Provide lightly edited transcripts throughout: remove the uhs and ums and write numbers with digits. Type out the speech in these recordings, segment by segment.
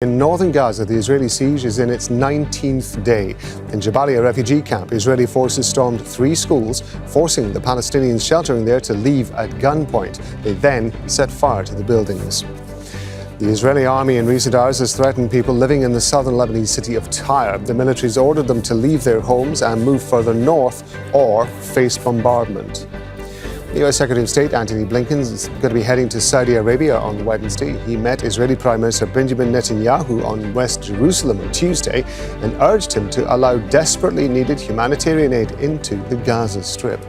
In northern Gaza, the Israeli siege is in its 19th day. In Jabalia refugee camp, Israeli forces stormed 3 schools, forcing the Palestinians sheltering there to leave at gunpoint. They then set fire to the buildings. The Israeli army in recent hours has threatened people living in the southern Lebanese city of Tyre. The military has ordered them to leave their homes and move further north or face bombardment. The US Secretary of State Antony Blinken is going to be heading to Saudi Arabia on Wednesday. He met Israeli Prime Minister Benjamin Netanyahu on West Jerusalem on Tuesday and urged him to allow desperately needed humanitarian aid into the Gaza Strip.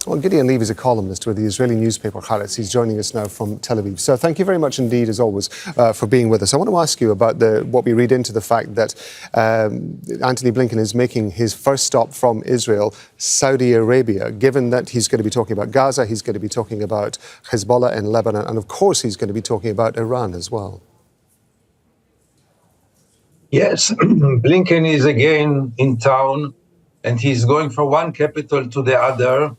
Well, Gideon Levy is a columnist with the Israeli newspaper Haaretz. He's joining us now from Tel Aviv. So thank you very much indeed, as always, for being with us. I want to ask you about what we read into the fact that Antony Blinken is making his first stop from Israel, Saudi Arabia, given that he's going to be talking about Gaza, he's going to be talking about Hezbollah in Lebanon, and of course he's going to be talking about Iran as well. Yes, Blinken is again in town, and he's going from one capital to the other.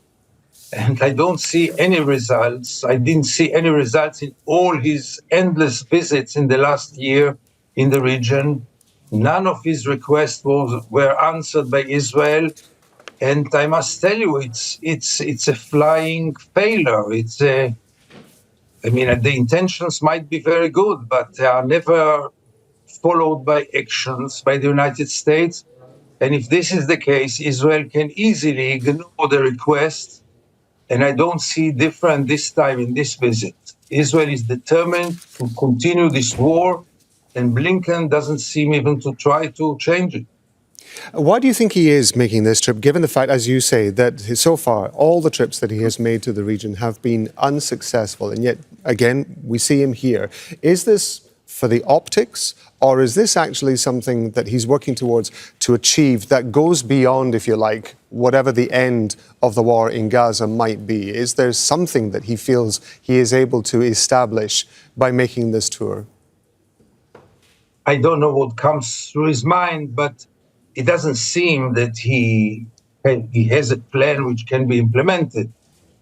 And I don't see any results. I didn't see any results in all his endless visits in the last year in the region. None of his requests were answered by Israel. And I must tell you, it's a flying failure. The intentions might be very good, but they are never followed by actions by the United States. And if this is the case, Israel can easily ignore the request. And I don't see different this time in this visit. Israel is determined to continue this war, and Blinken doesn't seem even to try to change it. Why do you think he is making this trip, given the fact, as you say, that so far all the trips that he has made to the region have been unsuccessful, and yet, again, we see him here? Is this for the optics, or is this actually something that he's working towards to achieve that goes beyond, if you like, whatever the end of the war in Gaza might be? Is there something that he feels he is able to establish by making this tour? I don't know what comes through his mind, but it doesn't seem that he has a plan which can be implemented.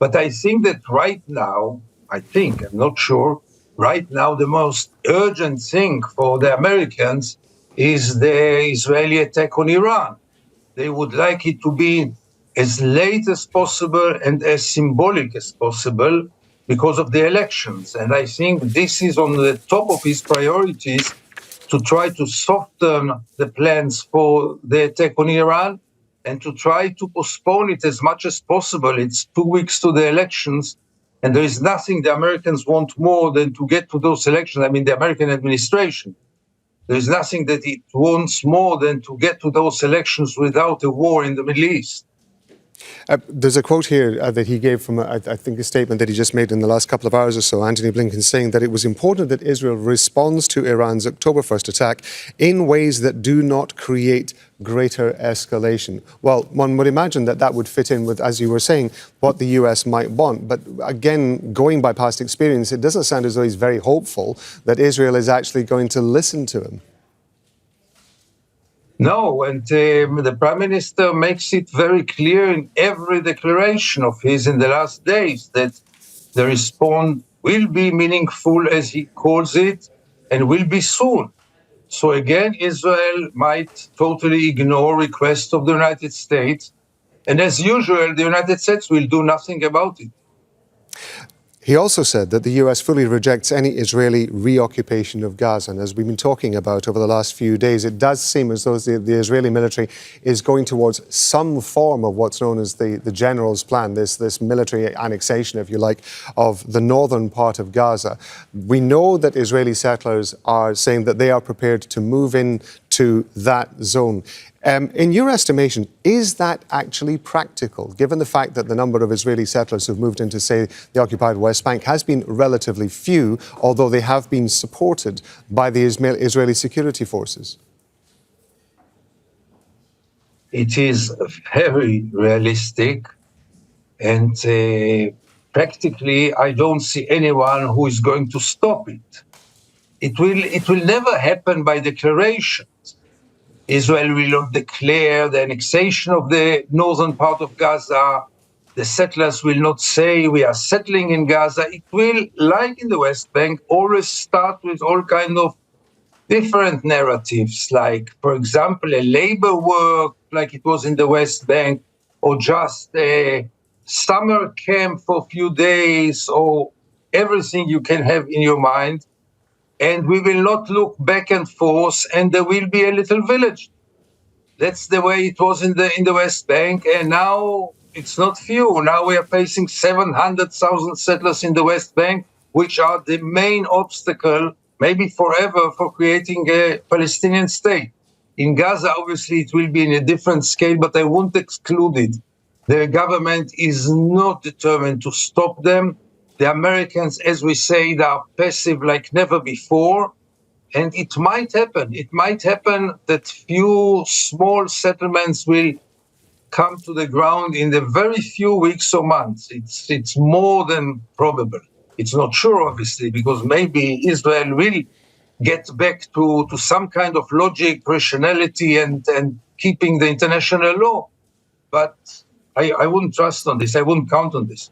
But I think that right now, I'm not sure, right now, the most urgent thing for the Americans is the Israeli attack on Iran. They would like it to be as late as possible and as symbolic as possible because of the elections. And I think this is on the top of his priorities, to try to soften the plans for the attack on Iran and to try to postpone it as much as possible. It's 2 weeks to the elections. And there is nothing the Americans want more than to get to those elections. I mean, the American administration. There is nothing that it wants more than to get to those elections without a war in the Middle East. There's a quote here that he gave from, I think, a statement that he just made in the last couple of hours or so, Antony Blinken, saying that it was important that Israel responds to Iran's October 1st attack in ways that do not create greater escalation. Well, one would imagine that that would fit in with, as you were saying, what the US might want. But again, going by past experience, it doesn't sound as though he's very hopeful that Israel is actually going to listen to him. No, and the Prime Minister makes it very clear in every declaration of his in the last days that the response will be meaningful, as he calls it, and will be soon. So again, Israel might totally ignore requests of the United States. And as usual, the United States will do nothing about it. He also said that the US fully rejects any Israeli reoccupation of Gaza. And as we've been talking about over the last few days, it does seem as though the Israeli military is going towards some form of what's known as the general's plan, this military annexation, if you like, of the northern part of Gaza. We know that Israeli settlers are saying that they are prepared to move into that zone. In your estimation, is that actually practical, given the fact that the number of Israeli settlers who've moved into, say, the occupied West Bank has been relatively few, although they have been supported by the Israeli security forces? It is very realistic, and practically I don't see anyone who is going to stop it. It will never happen by declarations. Israel will not declare the annexation of the northern part of Gaza. The settlers will not say we are settling in Gaza. It will, like in the West Bank, always start with all kind of different narratives, like, for example, a labor work, like it was in the West Bank, or just a summer camp for a few days, or everything you can have in your mind. And we will not look back and forth, and there will be a little village. That's the way it was in the West Bank, and now it's not few. Now we are facing 700,000 settlers in the West Bank, which are the main obstacle, maybe forever, for creating a Palestinian state. In Gaza, obviously, it will be in a different scale, but I won't exclude it. The government is not determined to stop them. The Americans, as we say, they are passive like never before. And it might happen. It might happen that few small settlements will come to the ground in the very few weeks or months. It's more than probable. It's not sure, obviously, because maybe Israel will get back to some kind of logic, rationality, and keeping the international law. But I wouldn't trust on this. I wouldn't count on this.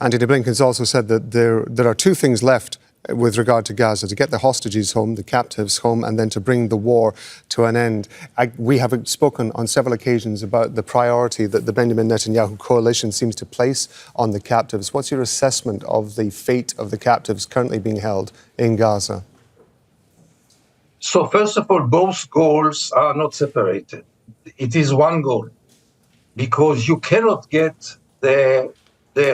Antony Blinken's also said that there are two things left with regard to Gaza: to get the hostages home, the captives home, and then to bring the war to an end. We have spoken on several occasions about the priority that the Benjamin Netanyahu coalition seems to place on the captives. What's your assessment of the fate of the captives currently being held in Gaza? So first of all, both goals are not separated. It is one goal, because you cannot get the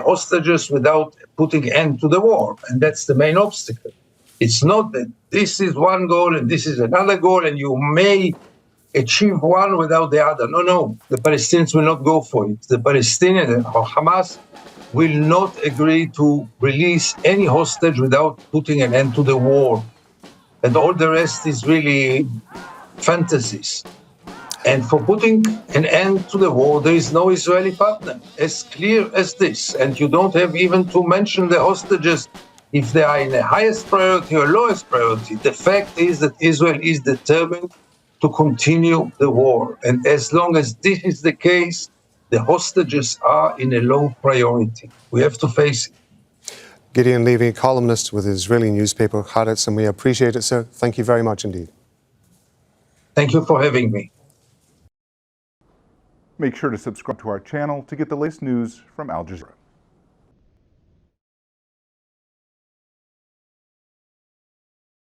hostages without putting an end to the war. And that's the main obstacle. It's not that this is one goal and this is another goal, and you may achieve one without the other. No. The Palestinians will not go for it. The Palestinians or Hamas will not agree to release any hostage without putting an end to the war. And all the rest is really fantasies. And for putting an end to the war, there is no Israeli partner, as clear as this. And you don't have even to mention the hostages if they are in the highest priority or lowest priority. The fact is that Israel is determined to continue the war. And as long as this is the case, the hostages are in a low priority. We have to face it. Gideon Levy, columnist with Israeli newspaper Haaretz, and we appreciate it, sir. Thank you very much indeed. Thank you for having me. Make sure to subscribe to our channel to get the latest news from Al Jazeera.